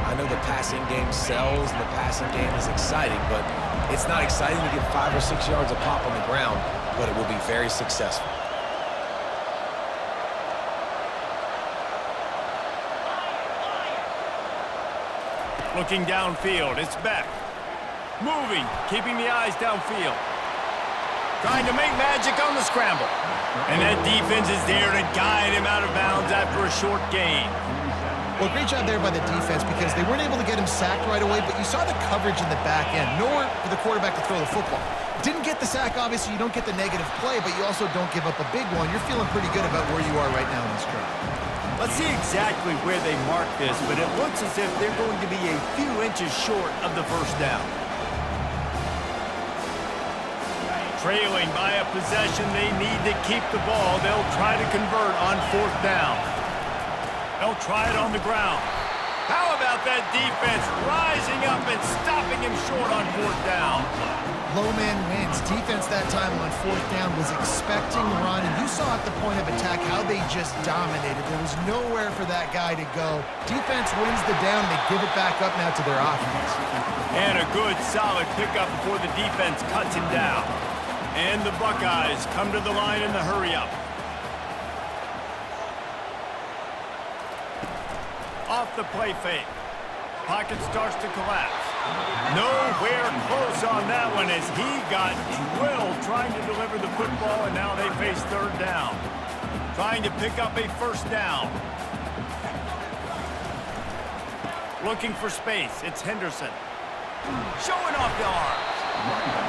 I know the passing game sells and the passing game is exciting, but it's not exciting to get 5 or 6 yards a pop on the ground, but it will be very successful. Looking downfield, it's Beck. Moving, keeping the eyes downfield. Trying to make magic on the scramble. And that defense is there to guide him out of bounds after a short gain. Well, great job there by the defense because they weren't able to get him sacked right away, but you saw the coverage in the back end. Nowhere for the quarterback to throw the football. Didn't get the sack, obviously. You don't get the negative play, but you also don't give up a big one. You're feeling pretty good about where you are right now in this drive. Let's see exactly where they mark this, but it looks as if they're going to be a few inches short of the first down. Trailing by a possession, they need to keep the ball. They'll try to convert on fourth down. They'll try it on the ground. How about that defense rising up and stopping him short on fourth down? Low man wins. Defense that time on fourth down was expecting run, and you saw at the point of attack how they just dominated. There was nowhere for that guy to go. Defense wins the down. They give it back up now to their offense. And a good, solid pickup before the defense cuts him down. And the Buckeyes come to the line in the hurry-up. Off the play fake. Pocket starts to collapse. Nowhere close on that one as he got drilled trying to deliver the football, and now they face third down. Trying to pick up a first down. Looking for space. It's Henderson. Showing off the arms.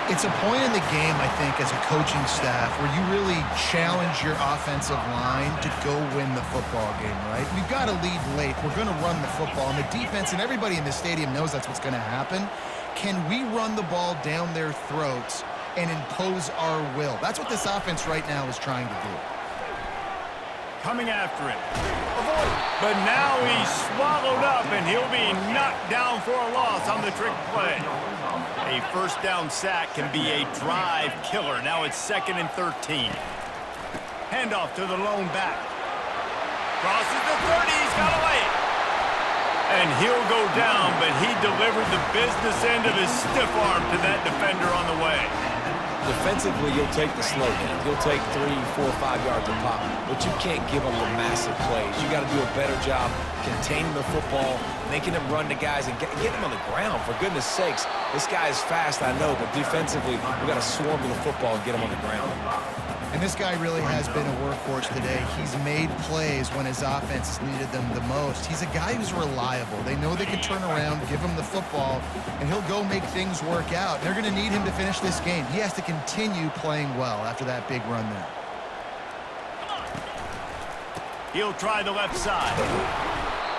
It's a point in the game, I think, as a coaching staff where you really challenge your offensive line to go win the football game, right? We've got to lead late. We're going to run the football, and the defense and everybody in the stadium knows that's what's going to happen. Can we run the ball down their throats and impose our will? That's what this offense right now is trying to do. Coming after him. Avoid. But now he's swallowed up, and he'll be knocked down for a loss on the trick play. A first down sack can be a drive killer. Now it's 2nd and 13. Handoff to the lone back. Crosses the 30. He's got away. And he'll go down, but he delivered the business end of his stiff arm to that defender on the way. Defensively, you'll take the slow game. You'll take 3, 4, 5 yards a pop, but you can't give them the massive plays. You got to do a better job containing the football, making them run to guys, and getting them on the ground. For goodness sakes, this guy is fast, I know, but defensively, we got to swarm to the football and get him on the ground. And this guy really has been a workhorse today. He's made plays when his offense needed them the most. He's a guy who's reliable. They know they can turn around, give him the football, and he'll go make things work out. They're going to need him to finish this game. He has to continue playing well after that big run there. He'll try the left side.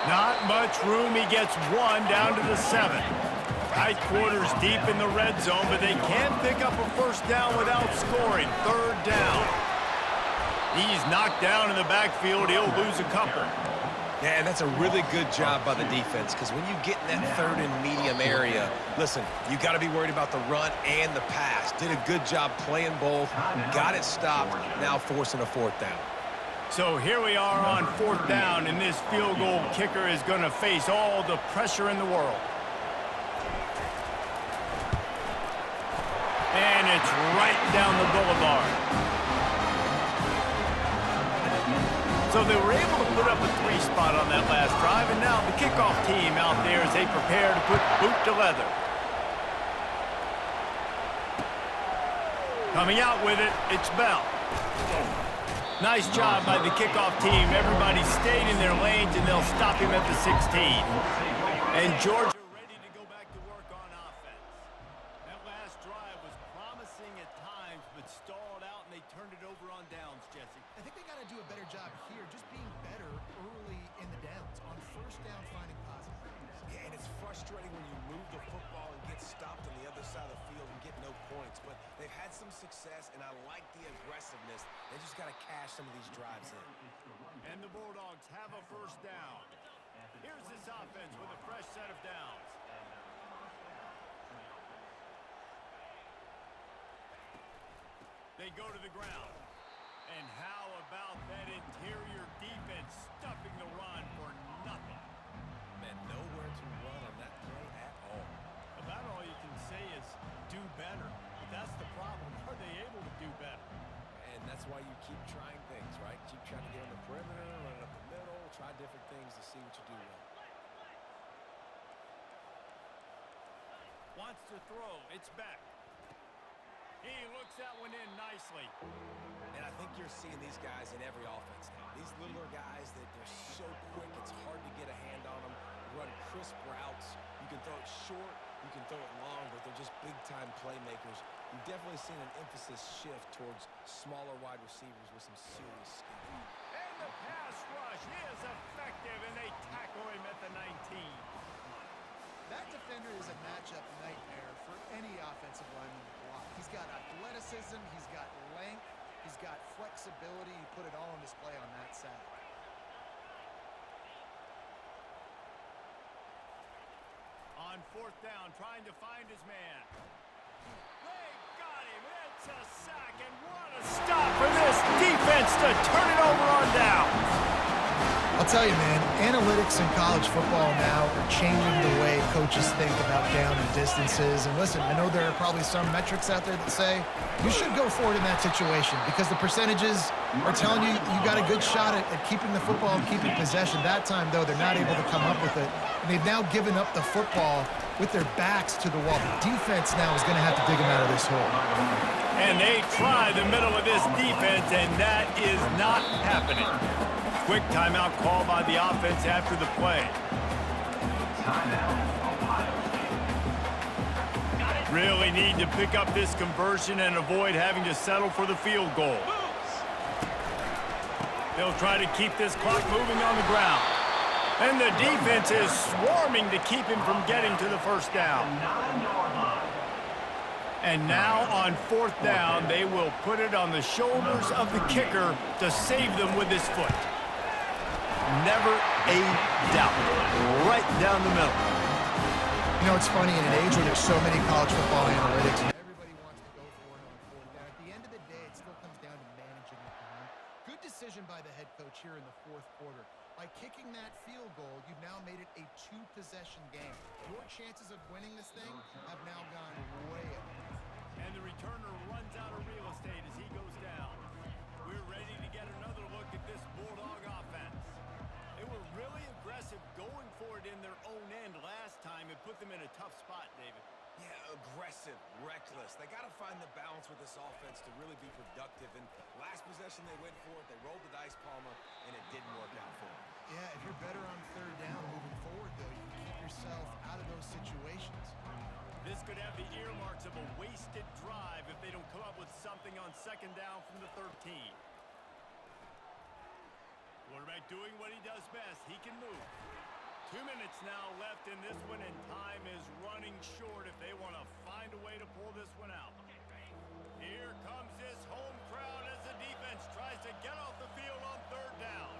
Not much room. He gets one down to the 7. Tight quarters deep in the red zone, but they can pick up a first down without scoring. Third down. He's knocked down in the backfield. He'll lose a couple. Yeah, and that's a really good job by the defense because when you get in that 3rd and medium area, listen, you got to be worried about the run and the pass. Did a good job playing both, got it stopped, now forcing a 4th down. So here we are on 4th down, and this field goal kicker is going to face all the pressure in the world. And it's right down the boulevard. So they were able to put up a 3-spot on that last drive, and now the kickoff team out there as they prepare to put boot to leather. Coming out with it, it's Bell. Nice job by the kickoff team. Everybody stayed in their lanes, and they'll stop him at the 16. And Georgia ready to go back to work on offense. That last drive was promising at times, but stalled out, and they turned it over on downs, Jesse. I think they got to do a better job here, just being better early in the downs. On first down, finding positive. Yeah, and it's frustrating when you move the football and get stopped on the other side of the field and get no points. But they've had some success, and I like the aggressiveness. They just got to cash some of these drives in. And the Bulldogs have a first down. Here's this offense with a fresh set of downs. They go to the ground. And how about that interior defense stuffing the run for nothing? Man, nowhere to run on that play at all. About all you can say is do better. But that's the problem. Are they able to do better? And that's why you keep trying things, right? Keep trying to get on the perimeter, run it up the middle, try different things to see what you do well. Wants to throw. It's back. He looks that one in nicely. And I think you're seeing these guys in every offense now. These littler guys that they're so quick, it's hard to get a hand on them. Run crisp routes. You can throw it short, you can throw it long, but they're just big-time playmakers. You've definitely seen an emphasis shift towards smaller wide receivers with some serious skill. And the pass rush is effective, and they tackle him at the 19. That defender is a matchup nightmare for any offensive lineman to block. He's got athleticism, he's got length, he's got flexibility. He put it all on display on that side. On fourth down, trying to find his man. They got him. It's a sack, and what a stop for this defense to turn it over on downs. I'll tell you, man, analytics in college football now are changing the way coaches think about down and distances. And listen, I know there are probably some metrics out there that say you should go for it in that situation because the percentages are telling you you got a good shot at keeping the football and keeping possession. That time, though, they're not able to come up with it. And they've now given up the football with their backs to the wall. The defense now is going to have to dig them out of this hole. And they try the middle of this defense, and that is not happening. Quick timeout call by the offense after the play. Really need to pick up this conversion and avoid having to settle for the field goal. They'll try to keep this clock moving on the ground. And the defense is swarming to keep him from getting to the first down. And now on fourth down, they will put it on the shoulders of the kicker to save them with his foot. Never a doubt. Right down the middle. You know, it's funny, in an age where there's so many college football analytics, everybody wants to go for it on fourth down. At the end of the day, it still comes down to managing the time. Good decision by the head coach here in the fourth quarter. By kicking that field goal, you've now made it a two-possession game. Your chances of winning this thing have now gone way up. And the returner runs out of real estate as he goes down. We're ready to get another look at this Bulldog offense. They were really aggressive going for it in their own end last time and put them in a tough spot, David. Yeah, aggressive, reckless. They got to find the balance with this offense to really be productive. And last possession they went for it, they rolled the dice, Palmer, and it didn't work out for them. Yeah, if you're better on third down moving forward, though, you can keep yourself out of those situations. This could have the earmarks of a wasted drive if they don't come up with something on second down from the 13. Quarterback doing what he does best. He can move. 2 minutes now left in this one, and time is running short if they want to find a way to pull this one out. Here comes this home crowd as the defense tries to get off the field on third down.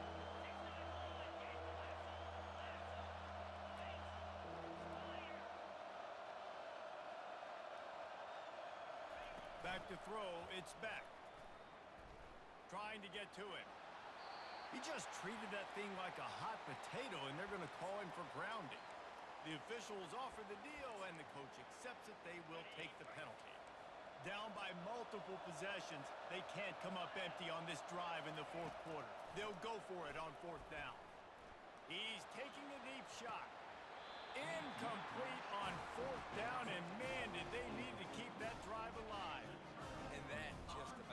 Back to throw, it's back. Trying to get to it. He just treated that thing like a hot potato, and they're going to call him for grounding. The officials offer the deal, and the coach accepts it. They will take the penalty. Down by multiple possessions, they can't come up empty on this drive in the fourth quarter. They'll go for it on fourth down. He's taking the deep shot. Incomplete on fourth down, and man, did they need to keep that drive alive. And that just about